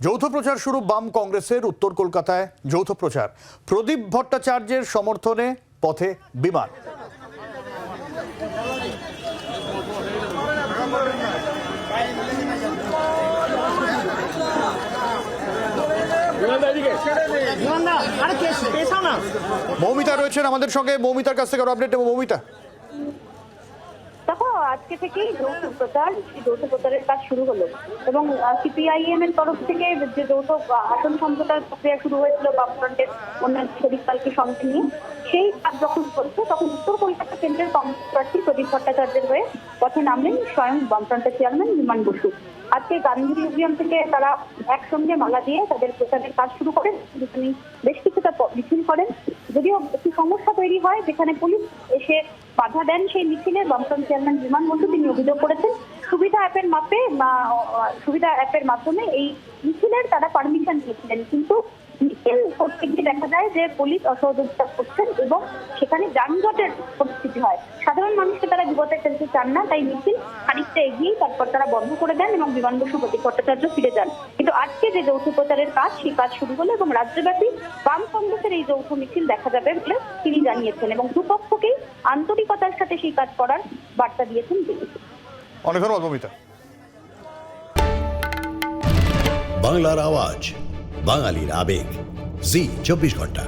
যৌথ প্রচার শুরু বাম কংগ্রেসের। উত্তর কলকাতায় যৌথ প্রচার। প্রদীপ ভট্টাচার্যের সমর্থনে পথে বিমান। মৌমিতা রয়েছেন আমাদের সঙ্গে। মৌমিতার কাছ থেকে আপডেট নেব। মৌমিতা, দেখো, আজকে থেকেই যৌথ প্রচারের কাজ শুরু হলো এবং সিপিআইএম এর তরফ থেকে যে যৌথ আসন সমঝোতার প্রক্রিয়া শুরু হয়েছিল বামফ্রন্টের অন্যান্য শরিক দলকে সঙ্গে নিয়ে, সেই কাজ যখন চলছে তখন উত্তর কলকাতা কেন্দ্রের কংগ্রেস প্রার্থী প্রদীপ ভট্টাচার্যের হয়ে পথে নামলেন স্বয়ং বামফ্রন্টের চেয়ারম্যান বিমান বসু। আজকে গান্ধী মিউজিয়াম থেকে তারা একসঙ্গে মালা দিয়ে তাদের প্রচারের কাজ শুরু করেন। তিনি বেশ কিছুটা মিছিল করেন, যদিও একটি সমস্যা তৈরি হয় যেখানে পুলিশ এসে বাধা দেন সেই মিছিলে। বামফ্রন্ট চেয়ারম্যান বিমান বসু তিনি অভিযোগ করেছেন সুবিধা অ্যাপের মাধ্যমে এই মিছিলের তারা পারমিশন দিয়েছিলেন, কিন্তু মিছিল করতে গিয়ে দেখা যায় যে পুলিশ অসহযোগিতা করছেন এবং সেখানে যানজটের পরিস্থিতি হয়। সাধারণ মানুষকে তারা বিপদে ফেলতে চান না, তাই মিছিল খানিকটা এগিয়ে তারপর তারা বন্ধ করে দেন এবং বিমান বসু প্রদীপ ভট্টাচার্য ফিরে যান। কিন্তু আজকে যে যৌথ প্রচারের কাজ, সেই কাজ শুরু হলো এবং রাজ্যব্যাপী বাম কংগ্রেসের এই যৌথ মিছিল দেখা যাবে বলে তিনি জানিয়েছেন এবং দুপক্ষকেই আন্তরিকতার সাথে সেই কাজ করার বার্তা দিয়েছেন তিনি। অনেক ধন্যবাদ মৌমিতা। বাংলার আওয়াজ, বাঙালির আবেগ, জি 24 ঘন্টা।